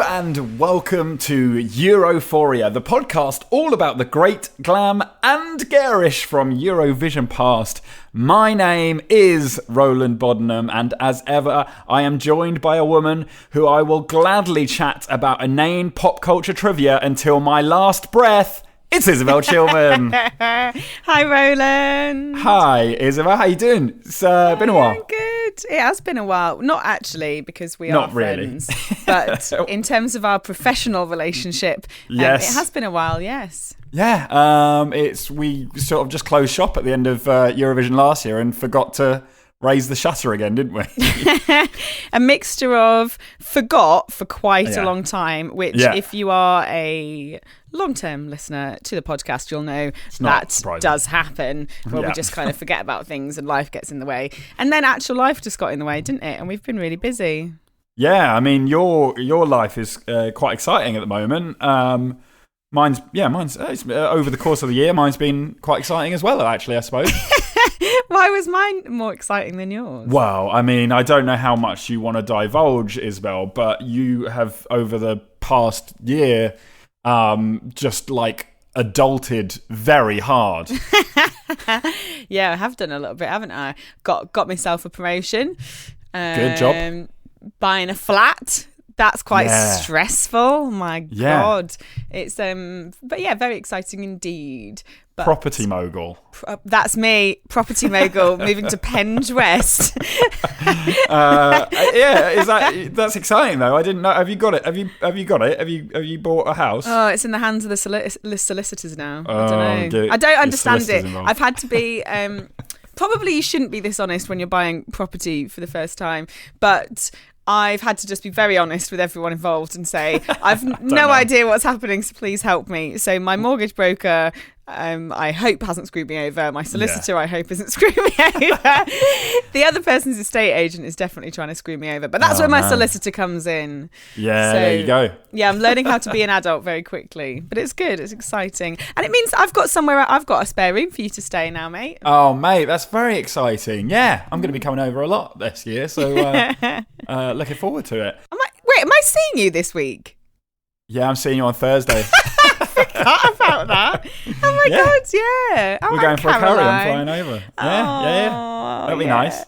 and welcome to Europhoria, the podcast all about the great, glam and garish from Eurovision past. My name is Roland Bodenham, and as ever, I am joined by a woman who I will gladly chat about inane pop culture trivia until my last breath. It's Isobel Chilman. Hi, Roland. Hi, Isobel. How you doing? It's been a while. I'm good. It has been a while. Not actually, because we Not are really. friends. But in terms of our professional relationship, yes. It has been a while, yes. Yeah, we sort of just closed shop at the end of Eurovision last year and forgot to raise the shutter again, didn't we? A mixture of forgot for quite a long time, which if you are a long-term listener to the podcast, you'll know that surprising. Does happen, where we just kind of forget about things and life gets in the way. And then actual life just got in the way, didn't it? And we've been really busy. Yeah, I mean, your life is quite exciting at the moment. Mine's over the course of the year, mine's been quite exciting as well, actually, I suppose. Why was mine more exciting than yours? Well, I mean, I don't know how much you want to divulge, Isobel, but you have, over the past year, just like adulted very hard. Yeah, I have done a little bit, haven't I? Got myself a promotion. Good job. Buying a flat. That's quite stressful. My God. It's but yeah, very exciting indeed. But property mogul. That's me, property mogul, moving to Penge West. That's exciting though. I didn't know. Have you got it? Have you got it? Have you bought a house? Oh, it's in the hands of the solicitors now. I don't know. I don't understand it. Involved. I've had to be. Probably you shouldn't be this honest when you're buying property for the first time, but I've had to just be very honest with everyone involved and say, I've no idea what's happening, so please help me. So my mortgage broker, I hope hasn't screwed me over. My solicitor, I hope isn't screwing me over. The other person's estate agent is definitely trying to screw me over. But that's where my solicitor comes in. Yeah, so, there you go. Yeah, I'm learning how to be an adult very quickly. But it's good. It's exciting. And it means I've got a spare room for you to stay now, mate. Oh, mate, that's very exciting. Yeah, I'm going to be coming over a lot this year. So looking forward to it. Am I seeing you this week? Yeah, I'm seeing you on Thursday. I forgot about that. Oh my God, yeah. We're going for Caroline. a curry. I'm flying over. Yeah. That'll be nice.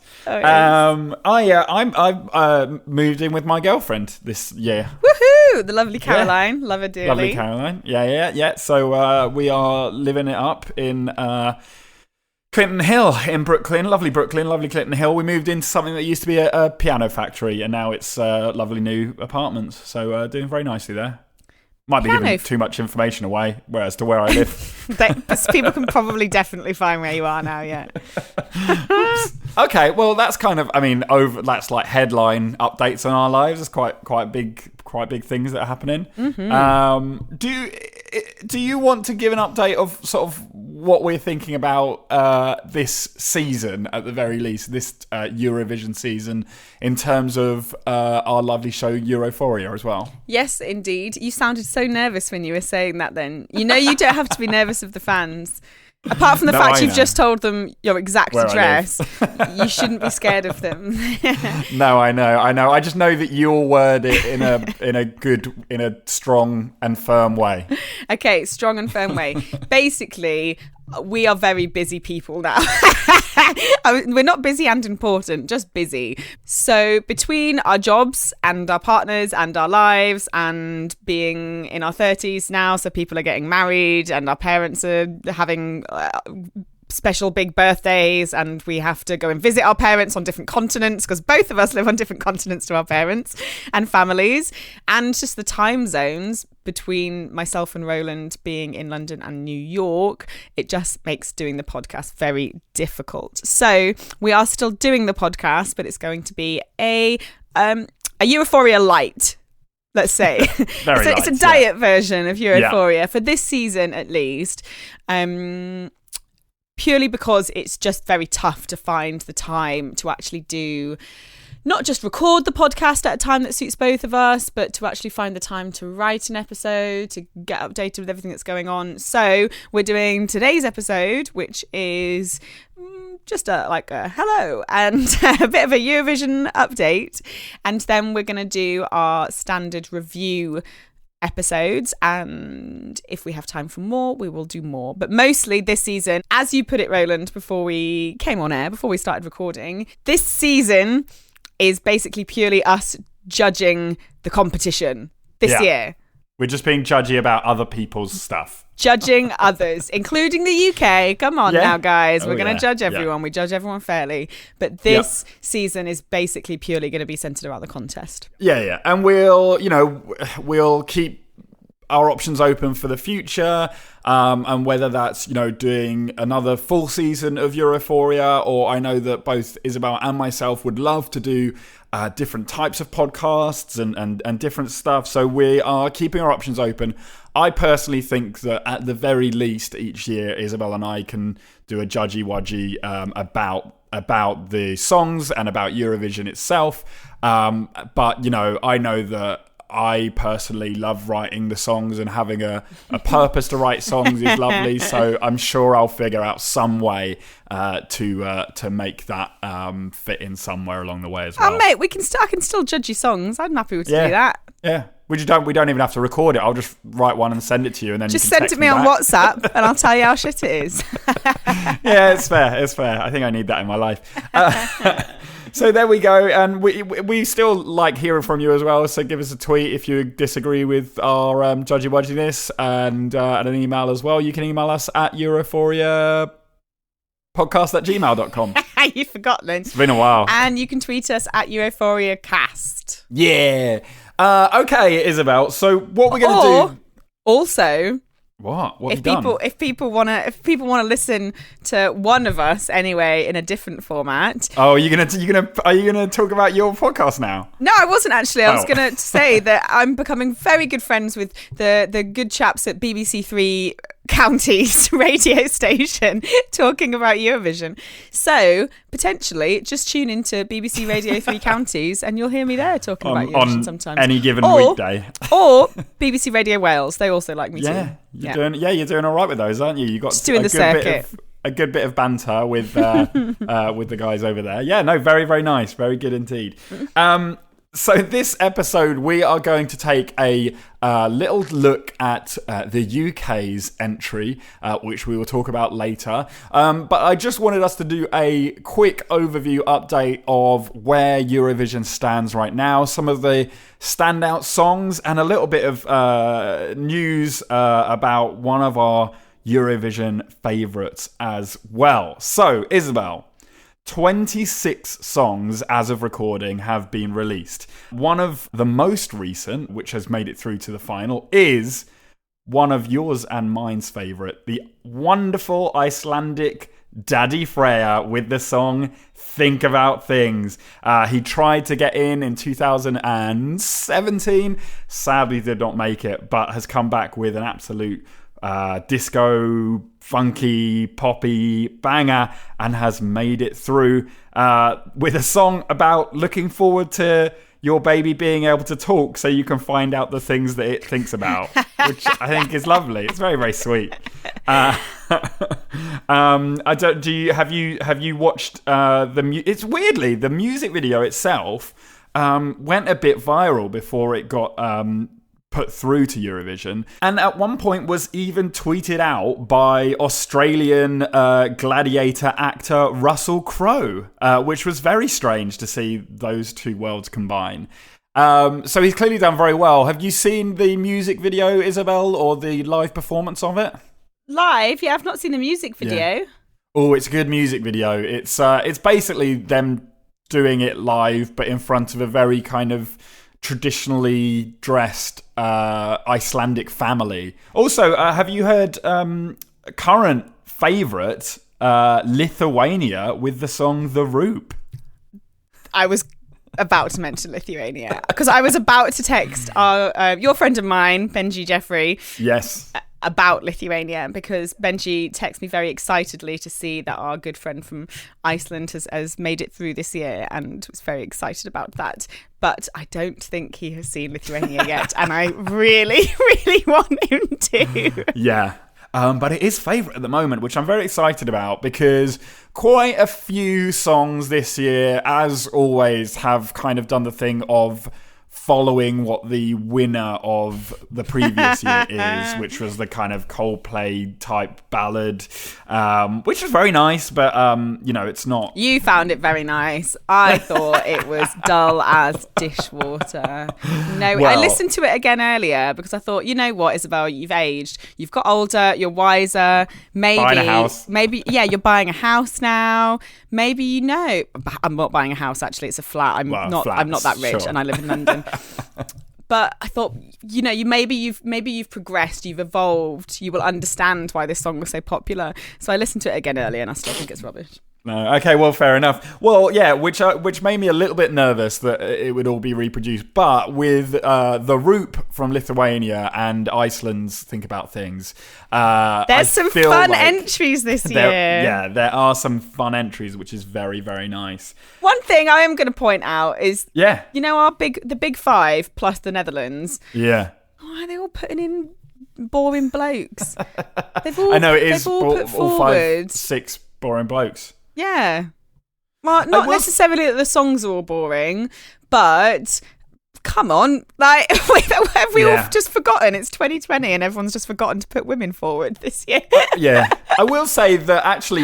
I moved in with my girlfriend this year. Woohoo! The lovely Caroline. Love her dearly. Lovely Caroline. Yeah. So we are living it up in Clinton Hill in Brooklyn. Lovely Clinton Hill. We moved into something that used to be a piano factory, and now it's lovely new apartments. So doing very nicely there. Might be giving too much information away as to where I live. People can probably definitely find where you are now, yeah. Okay, well that's kind of, that's like headline updates on our lives. It's quite big things that are happening. Mm-hmm. Do you want to give an update of sort of what we're thinking about this season, at the very least, this Eurovision season, in terms of our lovely show Europhoria as well? Yes, indeed. You sounded so nervous when you were saying that then. You know you don't have to be nervous of the fans. Apart from the fact you've just told them your exact address, you shouldn't be scared of them. No, I know. I just know that you'll word it in a strong and firm way. Okay, strong and firm way. Basically, we are very busy people now. We're not busy and important, just busy. So between our jobs and our partners and our lives and being in our 30s now, so people are getting married and our parents are having special big birthdays, and we have to go and visit our parents on different continents because both of us live on different continents to our parents and families, and just the time zones between myself and Roland being in London and New York, it just makes doing the podcast very difficult. So we are still doing the podcast, but it's going to be a Europhoria light, let's say. It's a diet version of Europhoria for this season at least. Purely because it's just very tough to find the time to actually do not just record the podcast at a time that suits both of us, but to actually find the time to write an episode, to get updated with everything that's going on. So we're doing today's episode, which is just a hello and a bit of a Eurovision update. And then we're going to do our standard review episodes, and if we have time for more, we will do more. But mostly this season, as you put it, Roland, before we came on air, before we started recording, this season is basically purely us judging the competition this year. We're just being judgy about other people's stuff. Judging others, including the UK. Come on now, guys. We're going to judge everyone. Yeah. We judge everyone fairly. But this season is basically purely going to be centered around the contest. Yeah. And we'll keep our options open for the future. And whether that's, doing another full season of Europhoria, or I know that both Isobel and myself would love to do different types of podcasts and different stuff. So we are keeping our options open. I personally think that at the very least each year, Isobel and I can do a Judgy Wudgy about the songs and about Eurovision itself. But, I know that I personally love writing the songs, and having a purpose to write songs is lovely. So I'm sure I'll figure out some way to make that fit in somewhere along the way as well. Oh, mate, I can still judge your songs. I'm happy to do that. Yeah. We don't even have to record it. I'll just write one and send it to you, and then just you can send it me on back. WhatsApp, and I'll tell you how shit it is. Yeah, it's fair. I think I need that in my life. So there we go, and we still like hearing from you as well. So give us a tweet if you disagree with our Judgy Wudginess, and an email as well. You can email us at europhoriapodcast@gmail.com. You forgot, Lynn. It's been a while. And you can tweet us at EuphoriaCast. Yeah. Okay, Isobel. So what we're going to do? Also, what if people want to listen to one of us anyway in a different format. Oh, are you gonna talk about your podcast now? No, I wasn't actually. I was gonna say that I'm becoming very good friends with the good chaps at BBC Three Counties radio station talking about Eurovision. So potentially just tune into BBC Radio 3 Counties and you'll hear me there talking about Eurovision sometimes. Any given weekday. Or BBC Radio Wales. They also like me too. You're doing all right with those, aren't you? You got just doing the circuit. A good bit of banter with with the guys over there. Yeah, no, very, very nice. Very good indeed. So this episode, we are going to take a little look at the UK's entry, which we will talk about later. But I just wanted us to do a quick overview update of where Eurovision stands right now, some of the standout songs, and a little bit of news about one of our Eurovision favourites as well. So, Isobel, 26 songs as of recording have been released. One of the most recent, which has made it through to the final, is one of yours and mine's favourite, the wonderful Icelandic Daddy Freyr with the song Think About Things. He tried to get in 2017, sadly did not make it, but has come back with an absolute disco, funky, poppy banger, and has made it through with a song about looking forward to your baby being able to talk so you can find out the things that it thinks about, which I think is lovely. It's very, very sweet. Have you watched it's weirdly the music video itself went a bit viral before it got put through to Eurovision, and at one point was even tweeted out by Australian gladiator actor Russell Crowe, which was very strange to see those two worlds combine. So he's clearly done very well. Have you seen the music video, Isobel, or the live performance of it? Live? Yeah, I've not seen the music video. Yeah. Oh, it's a good music video. It's basically them doing it live, but in front of a very kind of traditionally dressed Icelandic family. Also, have you heard current favourite Lithuania with the song The Roop? I was about to mention Lithuania because I was about to text your friend of mine, Benji Jeffrey. Yes. about Lithuania, because Benji texted me very excitedly to see that our good friend from Iceland has made it through this year, and was very excited about that. But I don't think he has seen Lithuania yet, and I really, really want him to. Yeah. But it is favourite at the moment, which I'm very excited about, because quite a few songs this year, as always, have kind of done the thing of following what the winner of the previous year is, which was the kind of Coldplay type ballad, which is very nice, but it's not. You found it very nice. I thought it was dull as dishwater. No, I listened to it again earlier because I thought, you know what, Isobel, you've aged, you've got older, you're wiser. Buying a house. Maybe, yeah, you're buying a house now. Maybe I'm not buying a house. Actually, it's a flat. I'm not that rich, sure. And I live in London. But I thought, maybe you've progressed, you've evolved, you will understand why this song was so popular. So I listened to it again earlier, and I still think it's rubbish. No, okay, well, fair enough. Well, yeah, which made me a little bit nervous that it would all be reproduced. But with the Roop from Lithuania and Iceland's Think About Things, there's some fun entries this year. Yeah, there are some fun entries, which is very, very nice. One thing I am going to point out is, the big five plus the Netherlands. Yeah. Why are they all putting in boring blokes? I know it is all put forward 5-6 boring blokes. Yeah. Well, not necessarily that the songs are all boring, but come on. Like, have we all just forgotten? It's 2020 and everyone's just forgotten to put women forward this year. Yeah. I will say that actually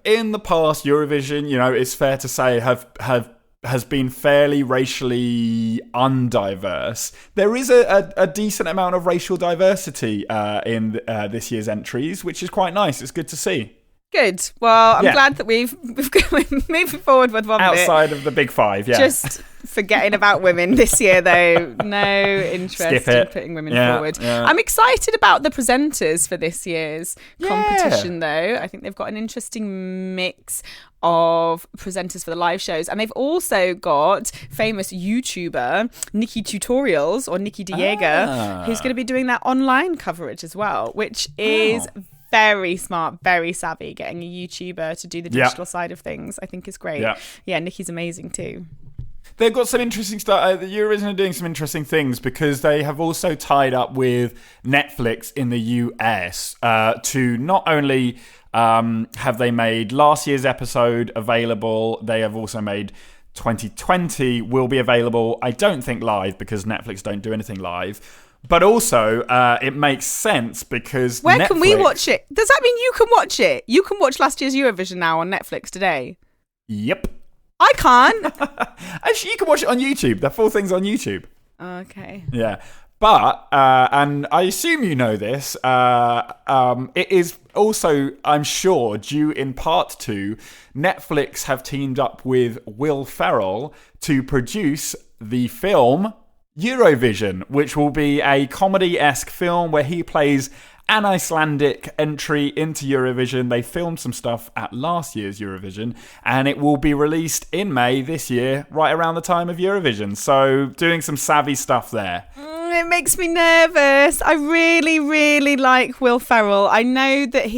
in the past, Eurovision, it's fair to say has been fairly racially undiverse. There is a decent amount of racial diversity in this year's entries, which is quite nice. It's good to see. Good. Well, I'm glad that we're moving forward with one outside of the big five. Yeah. Just forgetting about women this year, though. No interest in putting women forward. Yeah. I'm excited about the presenters for this year's competition, though. I think they've got an interesting mix of presenters for the live shows, and they've also got famous YouTuber Nikki Tutorials, or Nikki Diega, who's going to be doing that online coverage as well, which is very smart, very savvy. Getting a YouTuber to do the digital side of things, I think, is great. Yeah, Nikki's amazing too. They've got some interesting stuff. The Eurovision are doing some interesting things because they have also tied up with Netflix in the US to not only have they made last year's episode available, they have also made 2020 will be available, I don't think live, because Netflix don't do anything live. But also, it makes sense because Where can we watch it? Does that mean you can watch it? You can watch last year's Eurovision now on Netflix today? Yep. I can't. Actually, you can watch it on YouTube. The full thing's on YouTube. Okay. Yeah. But, and I assume you know this, it is also, I'm sure, due in part to Netflix have teamed up with Will Ferrell to produce the film Eurovision, which will be a comedy-esque film where he plays an Icelandic entry into Eurovision. They filmed some stuff at last year's Eurovision, and it will be released in May this year, right around the time of Eurovision. So doing some savvy stuff there. It makes me nervous. I really, really like Will Ferrell. I know that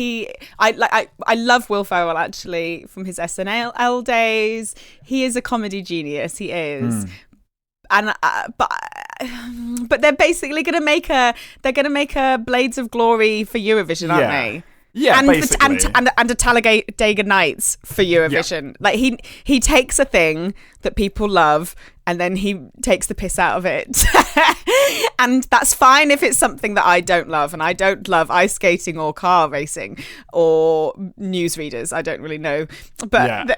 I love Will Ferrell, actually, from his SNL days. He is a comedy genius. He is. And but they're basically going to make a Blades of Glory for Eurovision, aren't they? Yeah, and basically. And a Talladega Nights for Eurovision. Yeah. Like he takes a thing that people love and then he takes the piss out of it. And that's fine if it's something that I don't love, and I don't love ice skating or car racing or newsreaders. I don't really know, but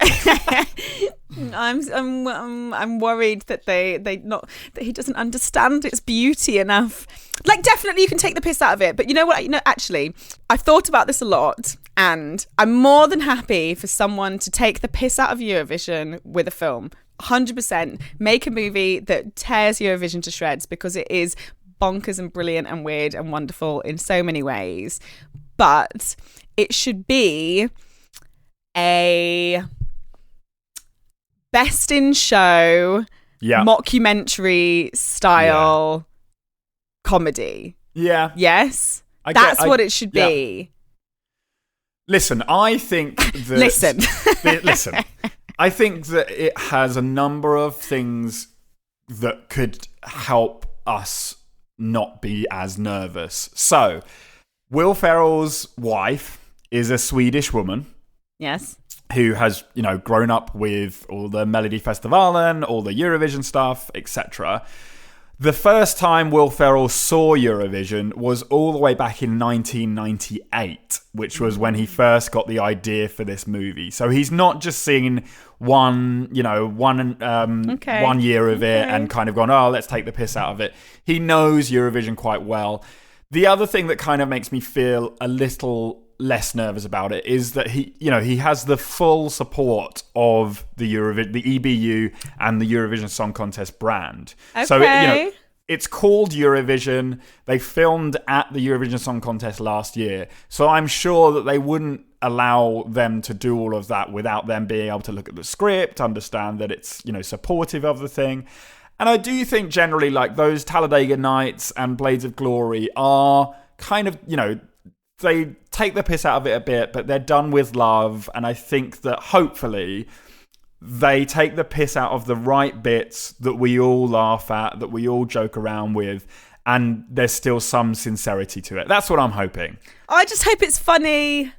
I'm worried that that he doesn't understand its beauty enough. Like, definitely you can take the piss out of it, but you know what? Actually, I've thought about this a lot, and I'm more than happy for someone to take the piss out of Eurovision with a film. 100%. Make a movie that tears Eurovision to shreds, because it is bonkers and brilliant and weird and wonderful in so many ways. But it should be a best in show, mockumentary style comedy. Yeah. Yes? That's what it should be. Listen, I think that... Listen. I think that it has a number of things that could help us not be as nervous. So, Will Ferrell's wife is a Swedish woman. Yes. Who has, grown up with all the Melodifestivalen, all the Eurovision stuff, etc. The first time Will Ferrell saw Eurovision was all the way back in 1998, which was when he first got the idea for this movie. So he's not just seen one year of it and kind of gone, oh, let's take the piss out of it. He knows Eurovision quite well. The other thing that kind of makes me feel a little less nervous about it is that he has the full support of the EBU and the Eurovision Song Contest brand. Okay. So it's called Eurovision. They filmed at the Eurovision Song Contest last year, so I'm sure that they wouldn't allow them to do all of that without them being able to look at the script, understand that it's supportive of the thing. And I do think generally, like, those Talladega Nights and Blades of Glory are kind of they take the piss out of it a bit, but they're done with love. And I think that hopefully they take the piss out of the right bits that we all laugh at, that we all joke around with, and there's still some sincerity to it. That's what I'm hoping. I just hope it's funny.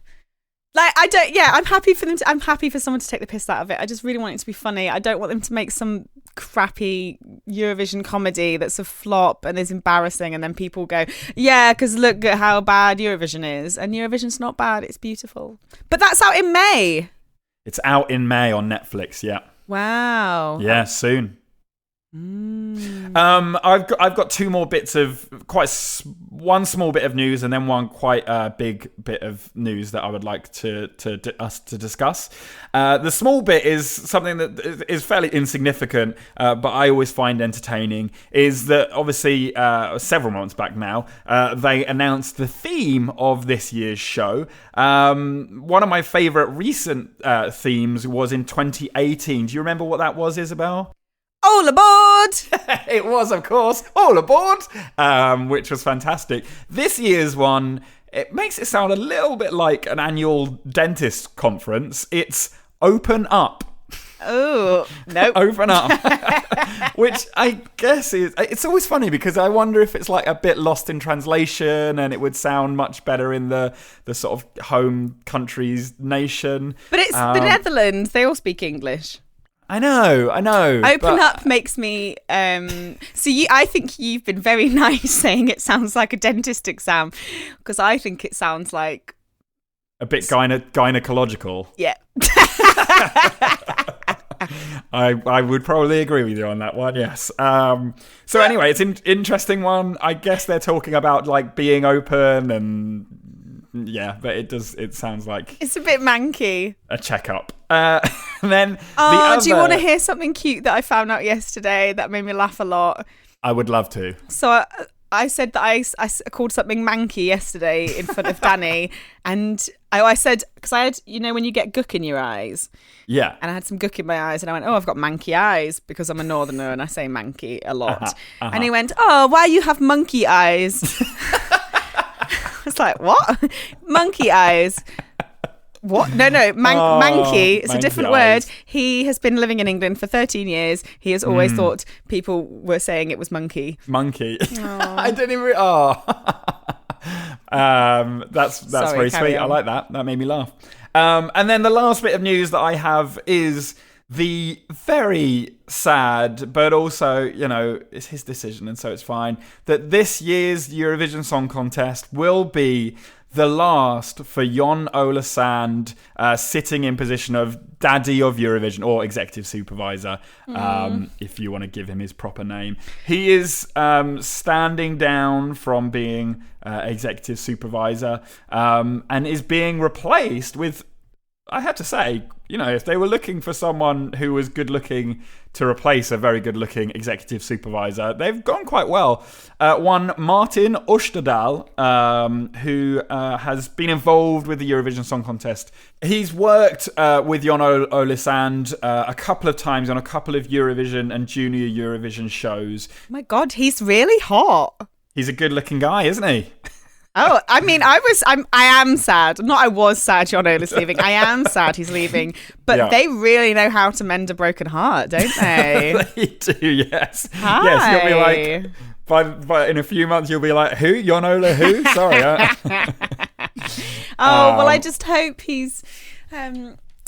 I'm happy for them I'm happy for someone to take the piss out of it. I just really want it to be funny. I don't want them to make some crappy Eurovision comedy that's a flop and is embarrassing, and then people go, yeah, because look at how bad Eurovision is. And Eurovision's not bad, it's beautiful. But that's out in May. It's out in May on Netflix, yeah. Wow. Yeah, soon. I've got two more bits of one small bit of news and then one quite big bit of news that I would like us to discuss. The small bit is something that is fairly insignificant, but I always find entertaining. Is that obviously several months back now they announced the theme of this year's show. One of my favourite recent themes was in 2018. Do you remember what that was, Isobel? All aboard! It was, of course, all aboard, which was fantastic. This year's one, it makes it sound a little bit like an annual dentist conference. It's Open Up. Oh, nope. Open Up. Which I guess it's always funny because I wonder if it's like a bit lost in translation and it would sound much better in the sort of home country's nation. But it's the Netherlands. They all speak English. I know. Open Up makes me... I think you've been very nice saying it sounds like a dentist exam, because I think it sounds like... a bit gynecological. Yeah. I would probably agree with you on that one, yes. So anyway, it's an interesting one. I guess they're talking about like being open and... yeah, but it sounds like... it's a bit manky. A checkup. And then do you want to hear something cute that I found out yesterday that made me laugh a lot? I would love to. So I said that I called something manky yesterday in front of Danny. And I said, because I had, when you get gook in your eyes. Yeah. And I had some gook in my eyes and I went, oh, I've got manky eyes because I'm a northerner and I say manky a lot. And he went, oh, why you have monkey eyes? It's like, what? Monkey eyes. What? No, manky. It's a different word. He has been living in England for 13 years. He has always thought people were saying it was monkey. Monkey. I didn't even... that's Sorry, very sweet. I like that. That made me laugh. And then the last bit of news that I have is the very sad, but also, it's his decision and so it's fine, that this year's Eurovision Song Contest will be the last for Jon Ola Sand, sitting in position of Daddy of Eurovision, or Executive Supervisor, if you want to give him his proper name. He is standing down from being Executive Supervisor and is being replaced with, I have to say, if they were looking for someone who was good looking to replace a very good looking executive supervisor, they've gone quite well. One, Martin Oosterdal, who has been involved with the Eurovision Song Contest. He's worked with Jon Ola Sand a couple of times on a couple of Eurovision and Junior Eurovision shows. Oh my God, he's really hot. He's a good looking guy, isn't he? Oh, I mean, I am sad. Not I was sad Jon Ola's leaving. I am sad he's leaving. But they really know how to mend a broken heart, don't they? They do, yes. Hi. Yes, you'll be like, but in a few months you'll be like, who? Jon Ola who? Sorry. Well, I just hope he's...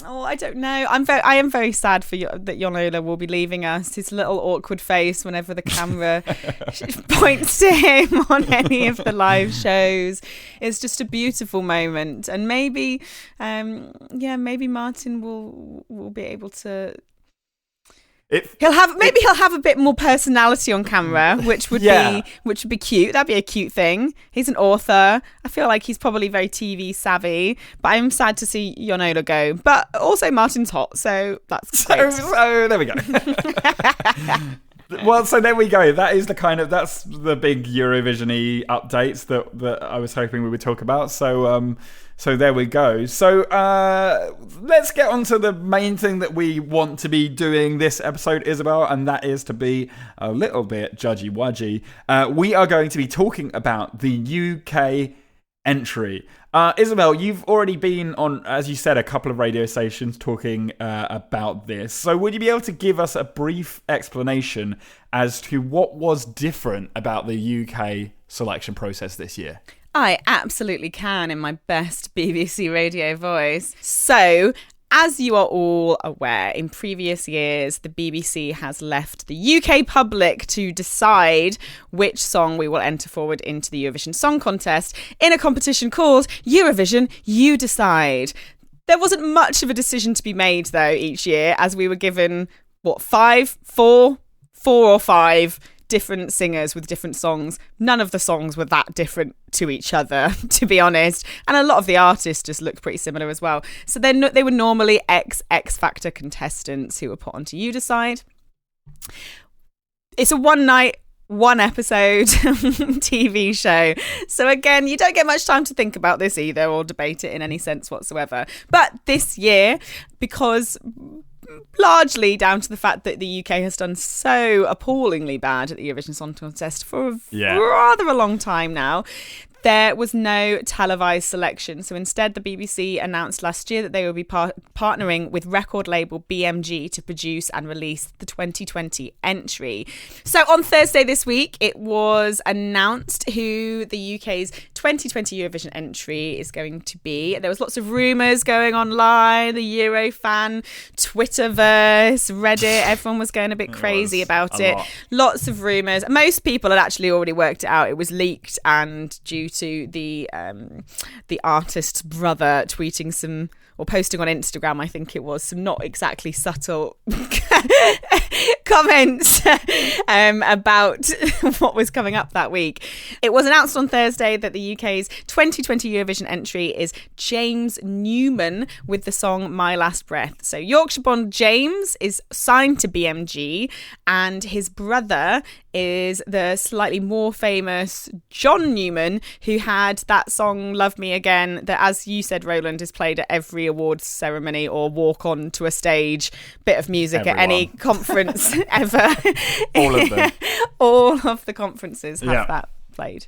I don't know. I am very sad that Jon Ola will be leaving us. His little awkward face whenever the camera points to him on any of the live shows is just a beautiful moment. And maybe Martin will be able to. He'll have a bit more personality on camera, which would be cute. That'd be a cute thing. He's an author. I feel like he's probably very TV savvy. But I'm sad to see Jon Ola go. But also Martin's hot, so that's great. So there we go. Well, so there we go. That's the big Eurovision-y updates that I was hoping we would talk about. So there we go. So let's get on to the main thing that we want to be doing this episode, Isobel, and that is to be a little bit Judgy Wudgy. We are going to be talking about the UK entry. Isobel, you've already been on, as you said, a couple of radio stations talking about this. So would you be able to give us a brief explanation as to what was different about the UK selection process this year? I absolutely can in my best BBC radio voice. So, as you are all aware, in previous years, the BBC has left the UK public to decide which song we will enter forward into the Eurovision Song Contest in a competition called Eurovision You Decide. There wasn't much of a decision to be made, though, each year, as we were given, four or five different singers with different songs. None of the songs were that different to each other, to be honest, and a lot of the artists just looked pretty similar as well. So they were normally X Factor contestants who were put onto You Decide. It's a one night, one episode TV show, so again, you don't get much time to think about this either or debate it in any sense whatsoever. But this year, because largely down to the fact that the UK has done so appallingly bad at the Eurovision Song Contest for rather a long time now, there was no televised selection. So instead, the BBC announced last year that they will be partnering with record label BMG to produce and release the 2020 entry. So on Thursday this week, it was announced who the UK's 2020 Eurovision entry is going to be. There was lots of rumours going online, the Eurofan, Twitterverse, Reddit, everyone was going a bit crazy about it. Lots of rumours. Most people had actually already worked it out. It was leaked, and due to the artist's brother tweeting some, or posting on Instagram, I think it was, some not exactly subtle comments about what was coming up that week. It was announced on Thursday that the UK's 2020 Eurovision entry is James Newman with the song My Last Breath. So Yorkshire-born James is signed to BMG, and his brother is the slightly more famous John Newman, who had that song Love Me Again that, as you said, Roland, is played at every awards ceremony or walk on to a stage bit of music at any conference ever. All of them. All of the conferences have that played.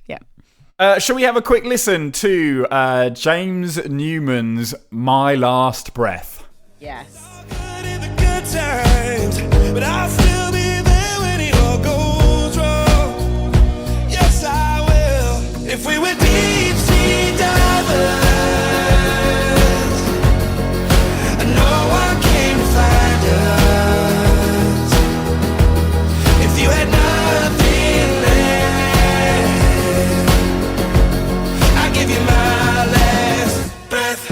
Shall we have a quick listen to James Newman's My Last Breath? Yes. If we were deep sea divers and no one came to find us, if you had nothing left, I'd give you my last breath.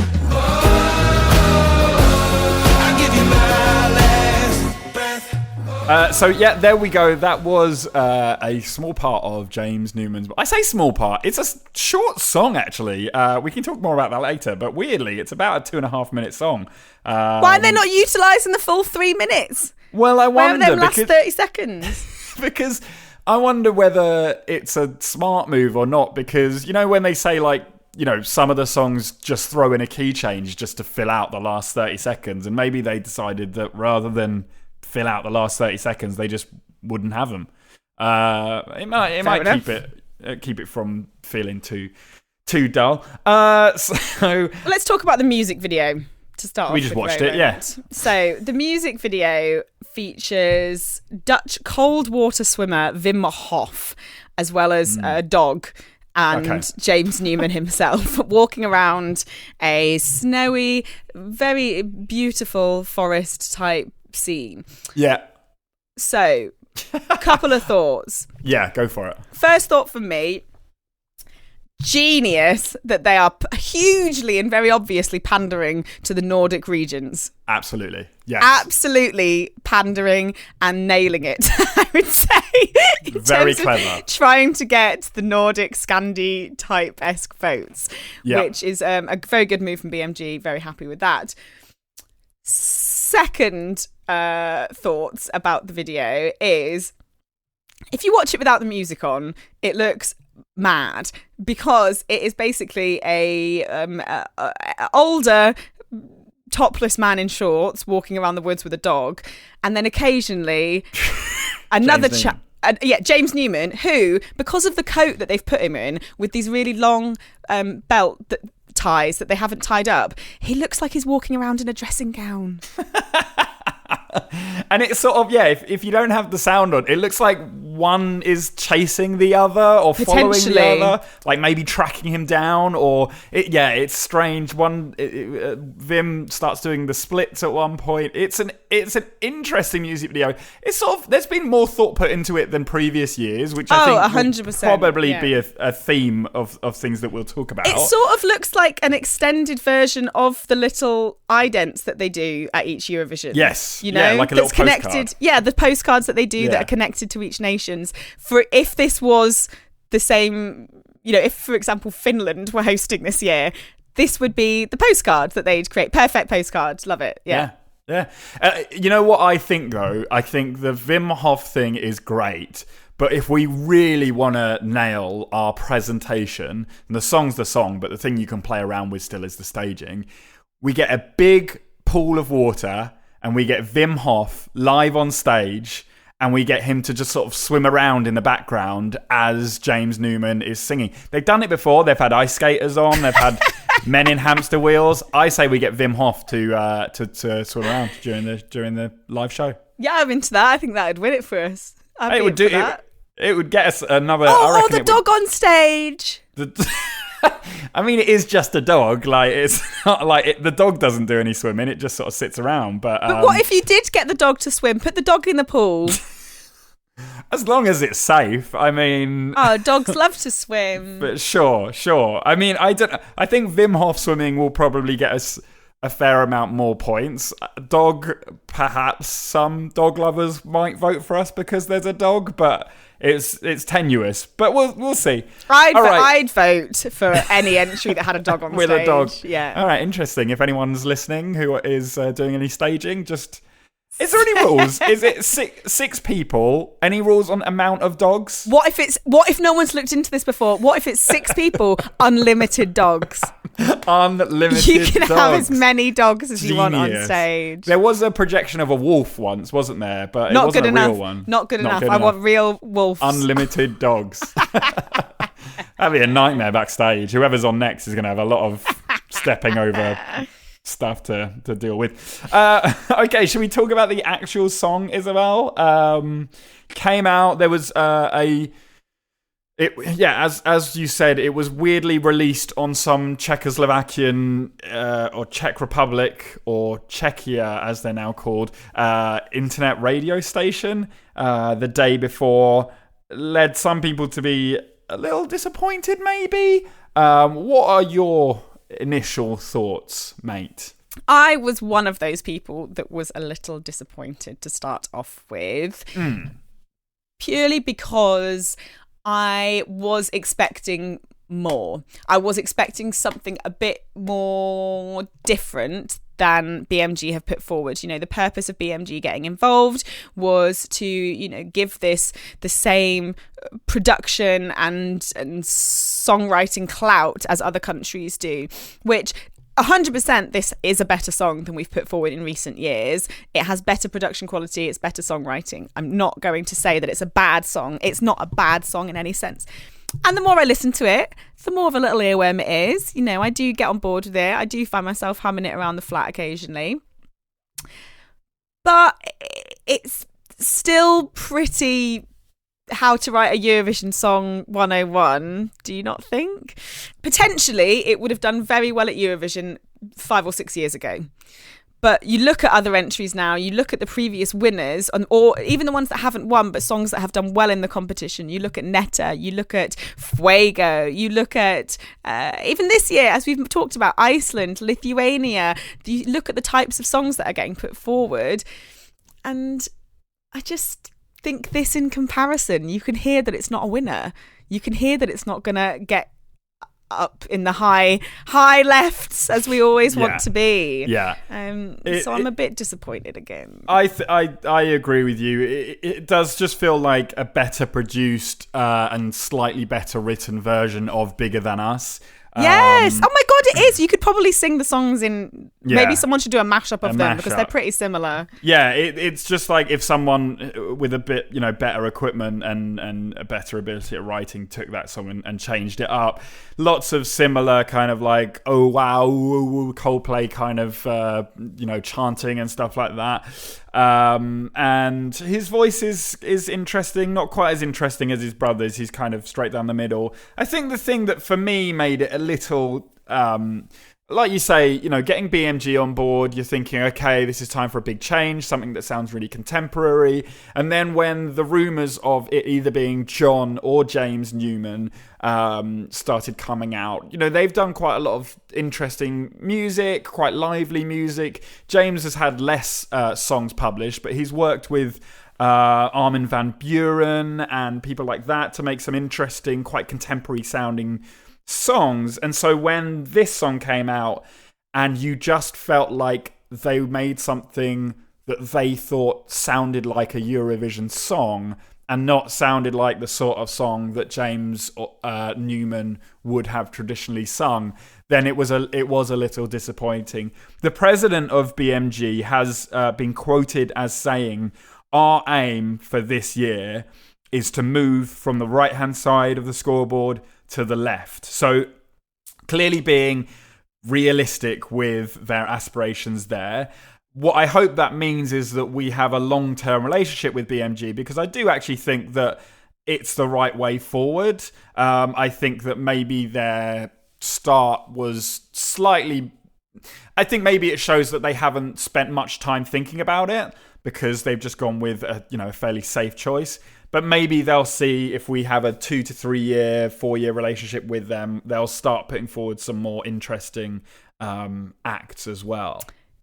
I'd give you my last breath. So there we go. That was a small part of James Newman's. I say small part. It's a short song, actually. We can talk more about that later. But weirdly, it's about a 2.5-minute song. Why are they not utilising the full 3 minutes? Well, I wonder. Where are them last 30 seconds? Because I wonder whether it's a smart move or not. Because, you know, when they say, like, you know, some of the songs just throw in a key change just to fill out the last 30 seconds. And maybe they decided that rather than fill out the last 30 seconds, they just wouldn't have them. It might keep it from feeling too too dull. So Let's talk about the music video to start off. We just with, watched it, Roland. yeah. So the music video features Dutch cold water swimmer Wim Hof, as well as a dog and James Newman himself walking around a snowy, very beautiful forest type scene. Yeah. So, a couple of thoughts. Yeah, go for it. First thought from me, genius that they are hugely and very obviously pandering to the Nordic regions. Absolutely. Yes. Absolutely pandering and nailing it, I would say. Very clever. Trying to get the Nordic Scandi type-esque votes, which is a very good move from BMG. Very happy with that. Second thoughts about the video is, if you watch it without the music on, it looks mad because it is basically a older topless man in shorts walking around the woods with a dog, and then occasionally another chap. James Newman, who, because of the coat that they've put him in with these really long belt ties that they haven't tied up, he looks like he's walking around in a dressing gown. And it's sort of, if you don't have the sound on, it looks like one is chasing the other or following the other, like maybe tracking him down, or it's strange. Vim starts doing the splits at one point. It's an interesting music video. It's sort of, there's been more thought put into it than previous years, which I think 100%, will probably be a theme of things that we'll talk about. It sort of looks like an extended version of the little idents that they do at each Eurovision. Yes, you know, like a little connected. Postcard. The postcards that they do that are connected to each nation's. For if this was the same, if, for example, Finland were hosting this year, this would be the postcard that they'd create. Perfect postcard. Love it. Yeah. You know what I think, though? I think the Wim Hof thing is great. But if we really want to nail our presentation, and the song's the song, but the thing you can play around with still is the staging, we get a big pool of water and we get Wim Hof live on stage, and we get him to just sort of swim around in the background as James Newman is singing. They've done it before. They've had ice skaters on. They've had men in hamster wheels. I say we get Wim Hof to swim around during the live show. Yeah, I'm into that. I think that would win it for us. It would do that. It would get us another. The dog on stage. I mean, it is just a dog. Like, it's not like the dog doesn't do any swimming. It just sort of sits around. But what if you did get the dog to swim? Put the dog in the pool. As long as it's safe. I mean, dogs love to swim. But sure. I mean, I think Wim Hof swimming will probably get us a fair amount more points. Perhaps some dog lovers might vote for us because there's a dog, but it's tenuous. But we'll see. I'd vote for any entry that had a dog on with stage. A dog. Yeah. All right, interesting. If anyone's listening who is doing any staging, just... Is there any rules? Is it six people? Any rules on amount of dogs? What if no one's looked into this before? What if it's 6 people, unlimited dogs? Unlimited You can dogs. have as many dogs as you want on stage. There was a projection of a wolf once, wasn't there? But Not it wasn't good a enough. real one. Not good enough. I want real wolves. Unlimited dogs. That'd be a nightmare backstage. Whoever's on next is going to have a lot of stepping over stuff to deal with. Okay, should we talk about the actual song, Isobel? Came out. There was as you said, it was weirdly released on some Czechoslovakian or Czech Republic or Czechia, as they're now called, internet radio station the day before. Led some people to be a little disappointed, maybe. What are your initial thoughts, mate? I was one of those people that was a little disappointed to start off with. Purely because I was expecting more. I was expecting something a bit more different than BMG have put forward. The purpose of BMG getting involved was to, give this the same production and songwriting clout as other countries do, which 100% this is a better song than we've put forward in recent years. It has better production quality, it's better songwriting. I'm not going to say that it's a bad song. It's not a bad song in any sense. And the more I listen to it, the more of a little earworm it is. You know, I do get on board with it. I do find myself humming it around the flat occasionally. But it's still pretty how to write a Eurovision song 101, do you not think? Potentially, it would have done very well at Eurovision 5 or 6 years ago. But you look at other entries now, you look at the previous winners, or even the ones that haven't won, but songs that have done well in the competition. You look at Netta, you look at Fuego, you look at, even this year, as we've talked about, Iceland, Lithuania. You look at the types of songs that are getting put forward. And I just think this in comparison, you can hear that it's not a winner. You can hear that it's not going to get up in the high lefts as we always want to be. Yeah. So I'm a bit disappointed again. I agree with you. It does just feel like a better produced and slightly better written version of Bigger Than Us. Yes. Oh my God, it is. You could probably sing the songs in. Maybe someone should do a mashup of them because they're pretty similar. Yeah, it's just like if someone with a bit, better equipment and a better ability at writing took that song and changed it up. Lots of similar kind of like, oh wow, Coldplay kind of, chanting and stuff like that. And his voice is interesting, not quite as interesting as his brother's. He's kind of straight down the middle. I think the thing that for me made it a little, like you say, getting BMG on board, you're thinking, okay, this is time for a big change, something that sounds really contemporary. And then when the rumours of it either being John or James Newman started coming out, they've done quite a lot of interesting music, quite lively music. James has had less songs published, but he's worked with Armin van Buuren and people like that to make some interesting, quite contemporary sounding songs. And so when this song came out and you just felt like they made something that they thought sounded like a Eurovision song and not sounded like the sort of song that James Newman would have traditionally sung, then it was a little disappointing. The president of BMG has been quoted as saying, "Our aim for this year is to move from the right-hand side of the scoreboard to the left." So clearly being realistic with their aspirations there. What I hope that means is that we have a long-term relationship with BMG, because I do actually think that it's the right way forward. I think that maybe their start was slightly... I think maybe it shows that they haven't spent much time thinking about it because they've just gone with a fairly safe choice. But maybe they'll see if we have a 2 to 3 year, 4 year relationship with them, they'll start putting forward some more interesting acts as well.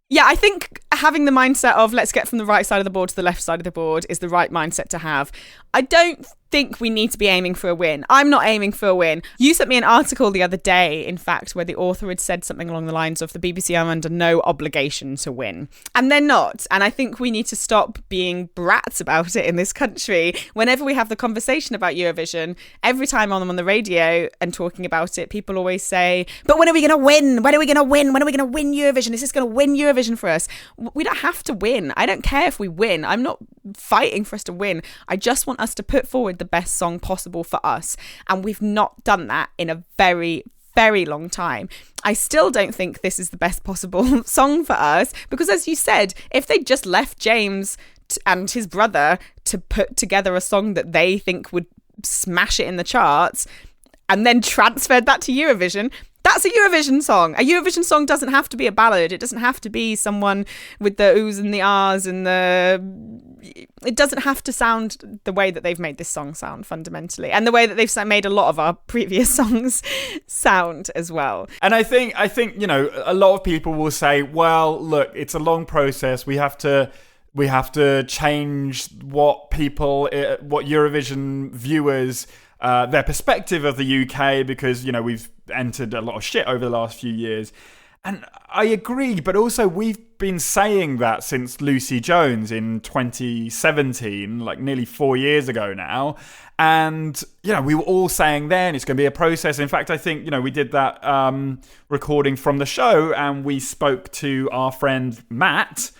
Yeah, I think having the mindset of let's get from the right side of the board to the left side of the board is the right mindset to have. I don't think we need to be aiming for a win. I'm not aiming for a win. You sent me an article the other day, in fact, where the author had said something along the lines of the BBC are under no obligation to win. And they're not. And I think we need to stop being brats about it in this country. Whenever we have the conversation about Eurovision, every time I'm on the radio and talking about it, people always say, but when are we going to win? When are we going to win? When are we going to win Eurovision? Is this going to win Eurovision for us? We don't have to win. I don't care if we win. I'm not fighting for us to win. I just want us to put forward the best song possible for us. And we've not done that in a very, very long time. I still don't think this is the best possible song for us because, as you said, if they just left James and his brother to put together a song that they think would smash it in the charts and then transferred that to Eurovision, that's a Eurovision song. A Eurovision song doesn't have to be a ballad. It doesn't have to be someone with the oohs and the ahs and it doesn't have to sound the way that they've made this song sound fundamentally, and the way that they've made a lot of our previous songs sound as well. And I think a lot of people will say, well, look, it's a long process. We have to change what Eurovision viewers their perspective of the UK, because we've entered a lot of shit over the last few years. And I agree, but also we've been saying that since Lucy Jones in 2017, like nearly 4 years ago now. And, we were all saying then it's going to be a process. In fact, I think, we did that recording from the show and we spoke to our friend Matt,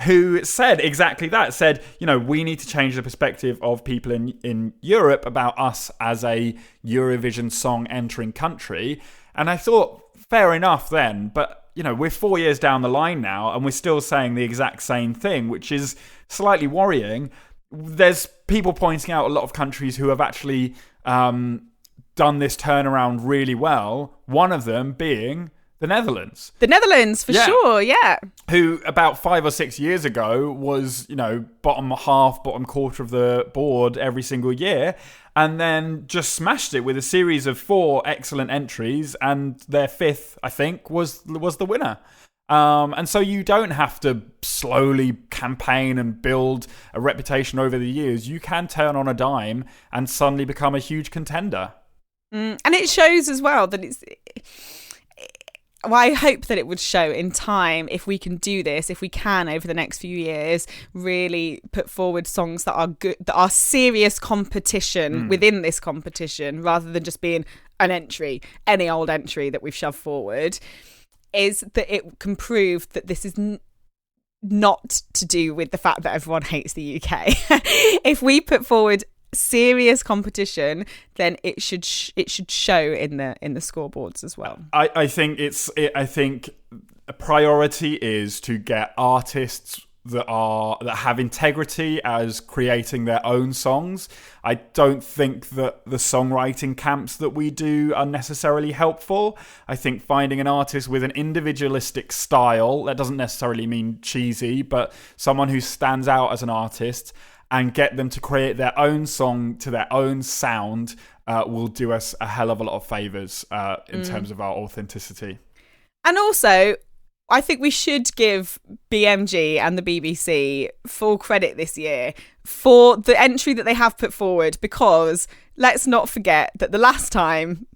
who said exactly that, said, we need to change the perspective of people in Europe about us as a Eurovision song entering country. And I thought, fair enough then, but we're 4 years down the line now and we're still saying the exact same thing, which is slightly worrying. There's people pointing out a lot of countries who have actually done this turnaround really well, one of them being the Netherlands. The Netherlands, for sure, yeah. Who about 5 or 6 years ago was, bottom quarter of the board every single year, and then just smashed it with a series of 4 excellent entries, and their 5th, I think, was the winner. And so you don't have to slowly campaign and build a reputation over the years. You can turn on a dime and suddenly become a huge contender. And it shows as well that I hope that it would show in time if we can do this, if we can over the next few years really put forward songs that are good, that are serious competition within this competition, rather than just being an entry, any old entry that we've shoved forward, is that it can prove that this is not to do with the fact that everyone hates the UK. If we put forward serious competition, then it should show in the scoreboards as well. I think I think a priority is to get artists that have integrity as creating their own songs. I don't think that the songwriting camps that we do are necessarily helpful. I think finding an artist with an individualistic style, that doesn't necessarily mean cheesy, but someone who stands out as an artist, and get them to create their own song to their own sound will do us a hell of a lot of favours in terms of our authenticity. And also, I think we should give BMG and the BBC full credit this year for the entry that they have put forward, because let's not forget that the last time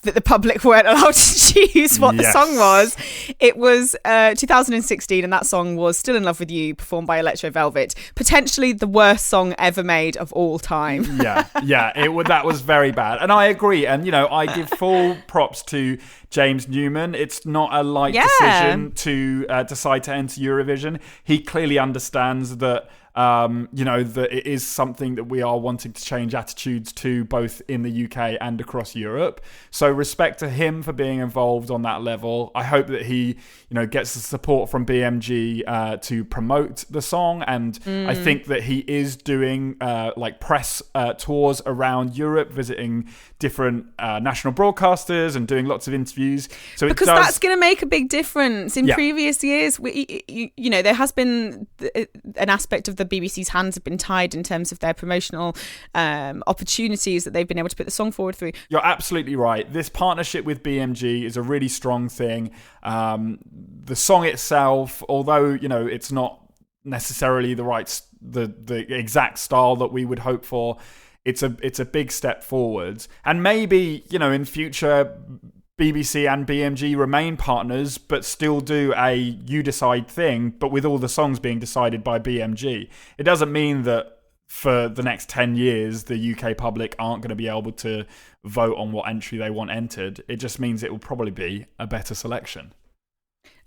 that the public weren't allowed to choose what the song was, it was 2016, and that song was Still in Love with You, performed by Electro Velvet, potentially the worst song ever made of all time. That was very bad, and I agree. And I give full props to James Newman. It's not a light decision to decide to enter Eurovision. He clearly understands that that it is something that we are wanting to change attitudes to, both in the UK and across Europe. So respect to him for being involved on that level. I hope that he, gets the support from BMG to promote the song. And I think that he is doing press tours around Europe, visiting different national broadcasters and doing lots of interviews. So because that's going to make a big difference. In previous years, there has been an aspect of the BBC's hands have been tied in terms of their promotional opportunities that they've been able to put the song forward through. You're absolutely right. This partnership with BMG is a really strong thing. The song itself, although it's not necessarily the exact style that we would hope for, it's a big step forwards. And maybe in future, BBC and BMG remain partners, but still do a you decide thing, but with all the songs being decided by BMG. It doesn't mean that for the next 10 years, the UK public aren't going to be able to vote on what entry they want entered. It just means it will probably be a better selection.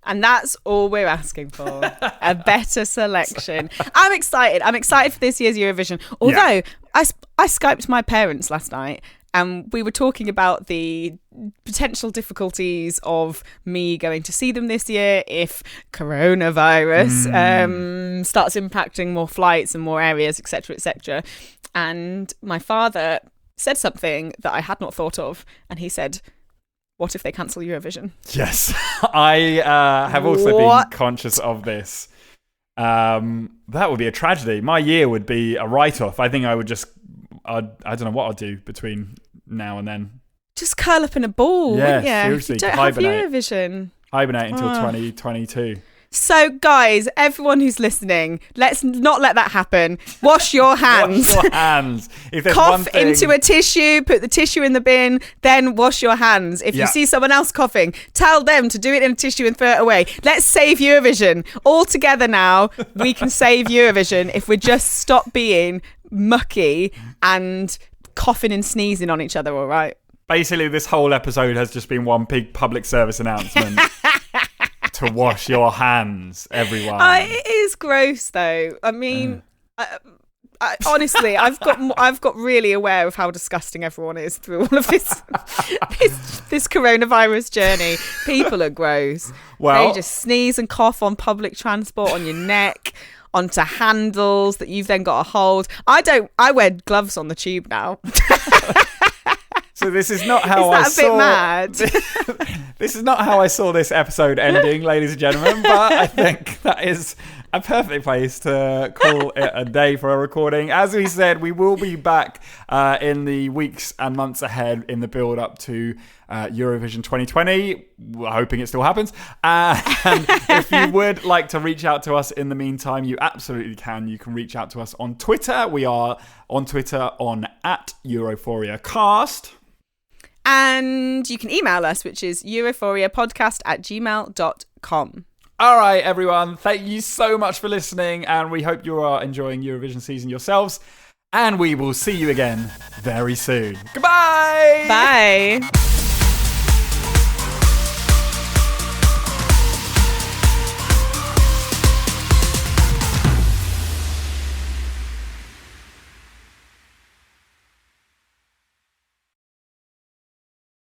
And that's all we're asking for. A better selection. I'm excited. I'm excited for this year's Eurovision. Although I Skyped my parents last night, and we were talking about the potential difficulties of me going to see them this year if coronavirus starts impacting more flights and more areas, etc., etc. And my father said something that I had not thought of, and he said, "What if they cancel Eurovision?" Yes, I have also been conscious of this. That would be a tragedy. My year would be a write-off. I think I would just... I don't know what I'll do between now and then. Just curl up in a ball, wouldn't you? Seriously. If you don't have Eurovision. Hibernate until 2022. So, guys, everyone who's listening, let's not let that happen. Wash your hands. Wash your hands. If there's Cough one thing... into a tissue, put the tissue in the bin, then wash your hands. If you see someone else coughing, tell them to do it in a tissue and throw it away. Let's save Eurovision. All together now, we can save Eurovision if we just stop being mucky and coughing and sneezing on each other, all right? Basically, this whole episode has just been one big public service announcement to wash your hands, everyone. It is gross, though. I mean, honestly, I've got really aware of how disgusting everyone is through all of this this coronavirus journey. People are gross. Well, they just sneeze and cough on public transport, on your neck, onto handles that you've then got to hold. I wear gloves on the tube now. So this is not how I saw. Is that a bit mad? This is not how I saw this episode ending, ladies and gentlemen. But I think that is a perfect place to call it a day for a recording. As we said, we will be back in the weeks and months ahead in the build up to Eurovision 2020. We're hoping it still happens. And if you would like to reach out to us in the meantime, you absolutely can. You can reach out to us on Twitter. We are on Twitter on @EuphoriaCast. And you can email us, which is europhoriapodcast@gmail.com. All right, everyone. Thank you so much for listening. And we hope you are enjoying Eurovision season yourselves. And we will see you again very soon. Goodbye. Bye.